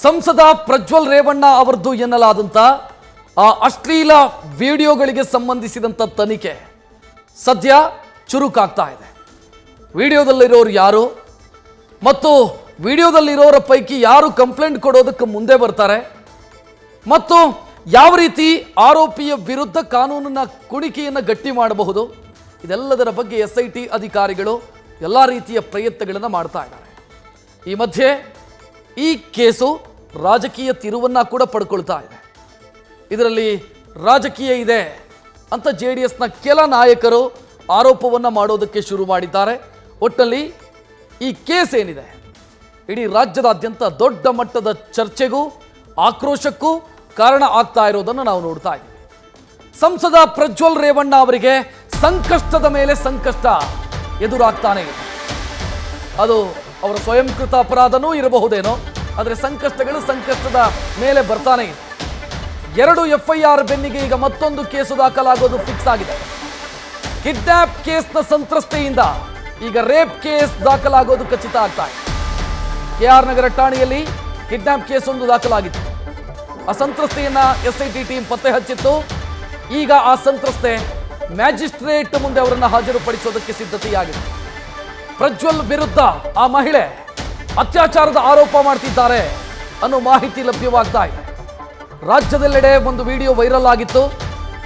ಸಂಸದ ಪ್ರಜ್ವಲ್ ರೇವಣ್ಣ ಅವರದ್ದು ಎನ್ನಲಾದಂಥ ಆ ಅಶ್ಲೀಲ ವಿಡಿಯೋಗಳಿಗೆ ಸಂಬಂಧಿಸಿದಂಥ ತನಿಖೆ ಸದ್ಯ ಚುರುಕಾಗ್ತಾ ಇದೆ. ವಿಡಿಯೋದಲ್ಲಿರೋರು ಯಾರು ಮತ್ತು ವಿಡಿಯೋದಲ್ಲಿರೋರ ಪೈಕಿ ಯಾರು ಕಂಪ್ಲೇಂಟ್ ಕೊಡೋದಕ್ಕೆ ಮುಂದೆ ಬರ್ತಾರೆ ಮತ್ತು ಯಾವ ರೀತಿ ಆರೋಪಿಯ ವಿರುದ್ಧ ಕಾನೂನಿನ ಕುಣಿಕೆಯನ್ನು ಗಟ್ಟಿ ಮಾಡಬಹುದು, ಇದೆಲ್ಲದರ ಬಗ್ಗೆ SIT ಅಧಿಕಾರಿಗಳು ಎಲ್ಲ ರೀತಿಯ ಪ್ರಯತ್ನಗಳನ್ನು ಮಾಡ್ತಾ ಇದ್ದಾರೆ. ಈ ಮಧ್ಯೆ ಈ ಕೇಸು ರಾಜಕೀಯ ತಿರುವನ್ನು ಕೂಡ ಪಡ್ಕೊಳ್ತಾ ಇದೆ. ಇದರಲ್ಲಿ ರಾಜಕೀಯ ಇದೆ ಅಂತ JDSನ ಕೆಲ ನಾಯಕರು ಆರೋಪವನ್ನು ಮಾಡೋದಕ್ಕೆ ಶುರು ಮಾಡಿದ್ದಾರೆ. ಒಟ್ಟಲ್ಲಿ ಈ ಕೇಸ್ ಏನಿದೆ ಇಡೀ ರಾಜ್ಯದಾದ್ಯಂತ ದೊಡ್ಡ ಮಟ್ಟದ ಚರ್ಚೆಗೂ ಆಕ್ರೋಶಕ್ಕೂ ಕಾರಣ ಆಗ್ತಾ ಇರೋದನ್ನು ನಾವು ನೋಡ್ತಾ ಇದ್ದೀವಿ. ಸಂಸದ ಪ್ರಜ್ವಲ್ ರೇವಣ್ಣ ಅವರಿಗೆ ಸಂಕಷ್ಟದ ಮೇಲೆ ಸಂಕಷ್ಟ ಎದುರಾಗ್ತಾನೆ ಇದೆ. ಅದು ಅವರ ಸ್ವಯಂಕೃತ ಅಪರಾಧನೂ ಇರಬಹುದೇನೋ, ಆದರೆ ಸಂಕಷ್ಟಗಳು ಸಂಕಷ್ಟದ ಮೇಲೆ ಬರ್ತಾನೆ ಇದೆ. 2 FIR ಬೆನ್ನಿಗೆ ಈಗ ಮತ್ತೊಂದು ಕೇಸು ದಾಖಲಾಗೋದು ಫಿಕ್ಸ್ ಆಗಿದೆ. ಕಿಡ್ನಾಪ್ ಕೇಸ್ನ ಸಂತ್ರಸ್ತೆಯಿಂದ ಈಗ ರೇಪ್ ಕೇಸ್ ದಾಖಲಾಗೋದು ಖಚಿತ ಆಗ್ತಾ ಇದೆ. KR ನಗರ ಠಾಣೆಯಲ್ಲಿ ಕಿಡ್ನಾಪ್ ಕೇಸ್ ಒಂದು ದಾಖಲಾಗಿತ್ತು. ಆ ಸಂತ್ರಸ್ತೆಯನ್ನ SIT ಟೀಮ್ ಪತ್ತೆ ಹಚ್ಚಿತ್ತು. ಈಗ ಆ ಸಂತ್ರಸ್ತೆ ಮ್ಯಾಜಿಸ್ಟ್ರೇಟ್ ಮುಂದೆ ಅವರನ್ನು ಹಾಜರುಪಡಿಸೋದಕ್ಕೆ ಸಿದ್ಧತೆಯಾಗಿದೆ. ಪ್ರಜ್ವಲ್ ವಿರುದ್ಧ ಆ ಮಹಿಳೆ ಅತ್ಯಾಚಾರದ ಆರೋಪ ಮಾಡ್ತಿದ್ದಾರೆ ಅನ್ನೋ ಮಾಹಿತಿ ಲಭ್ಯವಾಗ್ತಾ ಇದೆ. ರಾಜ್ಯದೆಲ್ಲೆಡೆ ಒಂದು ವಿಡಿಯೋ ವೈರಲ್ ಆಗಿತ್ತು.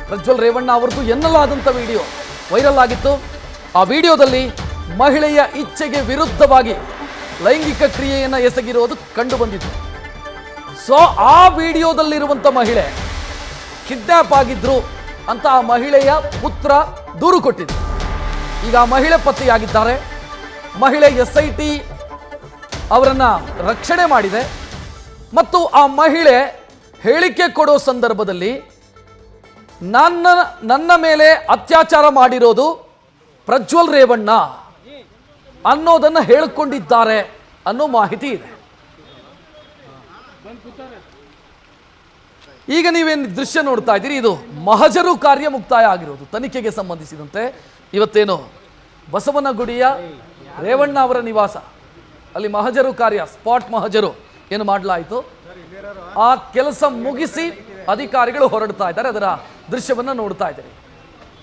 ಪ್ರಜ್ವಲ್ ರೇವಣ್ಣ ಅವರದ್ದು ಎನ್ನಲಾದಂಥ ವಿಡಿಯೋ ವೈರಲ್ ಆಗಿತ್ತು. ಆ ವಿಡಿಯೋದಲ್ಲಿ ಮಹಿಳೆಯ ಇಚ್ಛೆಗೆ ವಿರುದ್ಧವಾಗಿ ಲೈಂಗಿಕ ಕ್ರಿಯೆಯನ್ನು ಎಸಗಿರೋದು ಕಂಡು ಬಂದಿತ್ತು. ಸೊ ಆ ವಿಡಿಯೋದಲ್ಲಿರುವಂಥ ಮಹಿಳೆ ಕಿಡ್ನಾಪ್ ಆಗಿದ್ರು ಅಂತ ಆ ಮಹಿಳೆಯ ಪುತ್ರ ದೂರು ಕೊಟ್ಟಿದ್ರು. ಈಗ ಆ ಮಹಿಳೆ ಪತ್ತೆಯಾಗಿದ್ದಾರೆ. ಮಹಿಳೆ SIT ಅವರನ್ನ ರಕ್ಷಣೆ ಮಾಡಿದೆ ಮತ್ತು ಆ ಮಹಿಳೆ ಹೇಳಿಕೆ ಕೊಡೋ ಸಂದರ್ಭದಲ್ಲಿ ನನ್ನ ಮೇಲೆ ಅತ್ಯಾಚಾರ ಮಾಡಿರೋದು ಪ್ರಜ್ವಲ್ ರೇವಣ್ಣ ಅನ್ನೋದನ್ನು ಹೇಳಿಕೊಂಡಿದ್ದಾರೆ ಅನ್ನೋ ಮಾಹಿತಿ ಇದೆ. ಈಗ ನೀವೇನು ದೃಶ್ಯ ನೋಡ್ತಾ ಇದ್ದೀರಿ, ಇದು ಮಹಜರು ಕಾರ್ಯ ಮುಕ್ತಾಯ ಆಗಿರೋದು. ತನಿಖೆಗೆ ಸಂಬಂಧಿಸಿದಂತೆ ಇವತ್ತೇನು ಬಸವನಗುಡಿಯ ರೇವಣ್ಣ ಅವರ ನಿವಾಸ ಅಲ್ಲಿ ಮಹಜರು ಕಾರ್ಯ, ಸ್ಪಾಟ್ ಮಹಜರು ಏನು ಮಾಡಲಾಯಿತು, ಆ ಕೆಲಸ ಮುಗಿಸಿ ಅಧಿಕಾರಿಗಳು ಹೊರಡ್ತಾ ಇದ್ದಾರೆ. ಅದರ ದೃಶ್ಯವನ್ನು ನೋಡ್ತಾ ಇದ್ದಾರೆ.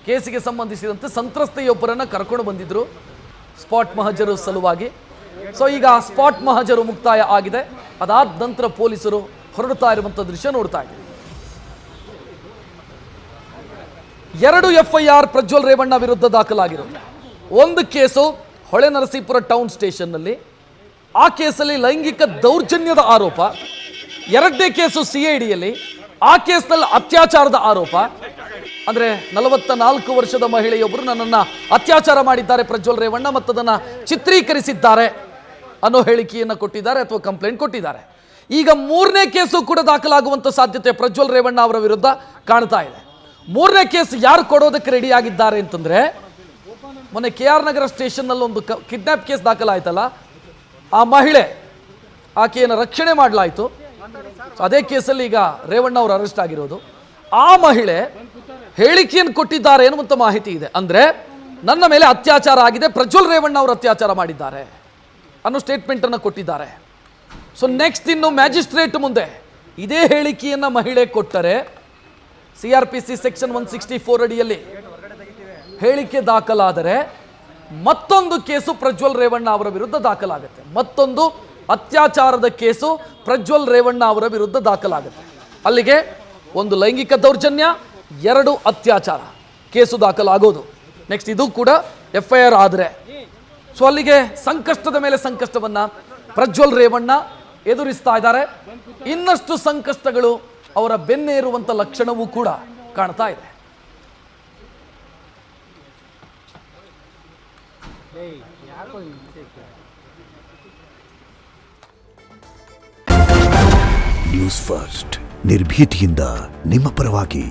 ಕೇಸಿಗೆ ಸಂಬಂಧಿಸಿದಂತೆ ಸಂತ್ರಸ್ತೆಯೊಬ್ಬರನ್ನು ಕರ್ಕೊಂಡು ಬಂದಿದ್ರು ಸ್ಪಾಟ್ ಮಹಜರು ಸಲುವಾಗಿ. ಸೊ ಈಗ ಆ ಸ್ಪಾಟ್ ಮಹಜರು ಮುಕ್ತಾಯ ಆಗಿದೆ. ಅದಾದ ನಂತರ ಪೊಲೀಸರು ಹೊರಡ್ತಾ ಇರುವಂಥ ದೃಶ್ಯ ನೋಡ್ತಾ ಇದ್ದಾರೆ. 2 FIR ಪ್ರಜ್ವಲ್ ರೇವಣ್ಣ ವಿರುದ್ಧ ದಾಖಲಾಗಿರೋದು. ಒಂದು ಕೇಸು ಹೊಳೆನರಸೀಪುರ ಟೌನ್ ಸ್ಟೇಷನ್ನಲ್ಲಿ, ಆ ಕೇಸಲ್ಲಿ ಲೈಂಗಿಕ ದೌರ್ಜನ್ಯದ ಆರೋಪ. 2ನೇ ಕೇಸು CIDಯಲ್ಲಿ, ಆ ಕೇಸ್ನಲ್ಲಿ ಅತ್ಯಾಚಾರದ ಆರೋಪ. ಅಂದರೆ 44 ವರ್ಷದ ಮಹಿಳೆಯೊಬ್ಬರು ನನ್ನನ್ನು ಅತ್ಯಾಚಾರ ಮಾಡಿದ್ದಾರೆ ಪ್ರಜ್ವಲ್ ರೇವಣ್ಣ ಮತ್ತು ಅದನ್ನು ಚಿತ್ರೀಕರಿಸಿದ್ದಾರೆ ಅನ್ನೋ ಹೇಳಿಕೆಯನ್ನು ಕೊಟ್ಟಿದ್ದಾರೆ ಅಥವಾ ಕಂಪ್ಲೇಂಟ್ ಕೊಟ್ಟಿದ್ದಾರೆ. ಈಗ 3ನೇ ಕೇಸು ಕೂಡ ದಾಖಲಾಗುವಂಥ ಸಾಧ್ಯತೆ ಪ್ರಜ್ವಲ್ ರೇವಣ್ಣ ಅವರ ವಿರುದ್ಧ ಕಾಣ್ತಾ ಇದೆ. 3ನೇ ಕೇಸ್ ಯಾರು ಕೊಡೋದಕ್ಕೆ ರೆಡಿ ಆಗಿದ್ದಾರೆ ಅಂತಂದರೆ, ಮೊನ್ನೆ KR ನಗರ ಸ್ಟೇಷನ್ನಲ್ಲಿ ಒಂದು ಕಿಡ್ನಾಪ್ ಕೇಸ್ ದಾಖಲಾಯ್ತಲ್ಲ, ಆ ಮಹಿಳೆ ಆಕೆಯನ್ನು ರಕ್ಷಣೆ ಮಾಡಲಾಯಿತು. ಅದೇ ಕೇಸಲ್ಲಿ ಈಗ ರೇವಣ್ಣ ಅವರು ಅರೆಸ್ಟ್ ಆಗಿರೋದು. ಆ ಮಹಿಳೆ ಹೇಳಿಕೆಯನ್ನು ಕೊಟ್ಟಿದ್ದಾರೆ ಎನ್ನುವಂಥ ಮಾಹಿತಿ ಇದೆ. ಅಂದರೆ ನನ್ನ ಮೇಲೆ ಅತ್ಯಾಚಾರ ಆಗಿದೆ, ಪ್ರಜ್ವಲ್ ರೇವಣ್ಣ ಅವರು ಅತ್ಯಾಚಾರ ಮಾಡಿದ್ದಾರೆ ಅನ್ನೋ ಸ್ಟೇಟ್ಮೆಂಟನ್ನು ಕೊಟ್ಟಿದ್ದಾರೆ. ಸೊ ನೆಕ್ಸ್ಟ್ ಇನ್ನು ಮ್ಯಾಜಿಸ್ಟ್ರೇಟ್ ಮುಂದೆ ಇದೇ ಹೇಳಿಕೆಯನ್ನು ಮಹಿಳೆ ಕೊಟ್ಟರೆ CRPC ಸೆಕ್ಷನ್ 164 ಅಡಿಯಲ್ಲಿ ಹೇಳಿಕೆ ದಾಖಲಾದರೆ ಮತ್ತೊಂದು ಕೇಸು ಪ್ರಜ್ವಲ್ ರೇವಣ್ಣ ಅವರ ವಿರುದ್ಧ ದಾಖಲಾಗುತ್ತೆ. ಮತ್ತೊಂದು ಅತ್ಯಾಚಾರದ ಕೇಸು ಪ್ರಜ್ವಲ್ ರೇವಣ್ಣ ಅವರ ವಿರುದ್ಧ ದಾಖಲಾಗುತ್ತೆ. ಅಲ್ಲಿಗೆ ಒಂದು ಲೈಂಗಿಕ ದೌರ್ಜನ್ಯ, 2 ಅತ್ಯಾಚಾರ ಕೇಸು ದಾಖಲಾಗೋದು. ನೆಕ್ಸ್ಟ್ ಇದು ಕೂಡ FIR ಆದರೆ, ಸೊ ಅಲ್ಲಿಗೆ ಸಂಕಷ್ಟದ ಮೇಲೆ ಸಂಕಷ್ಟವನ್ನು ಪ್ರಜ್ವಲ್ ರೇವಣ್ಣ ಎದುರಿಸ್ತಾ ಇದ್ದಾರೆ. ಇನ್ನಷ್ಟು ಸಂಕಷ್ಟಗಳು ಅವರ ಬೆನ್ನೇರುವಂಥ ಲಕ್ಷಣವೂ ಕೂಡ ಕಾಣ್ತಾ ಇದೆ. ನ್ಯೂಸ್ ಫಸ್ಟ್ ನಿರ್ಭೀತಿಯಿಂದ ನಿಮ್ಮ ಪರವಾಗಿ.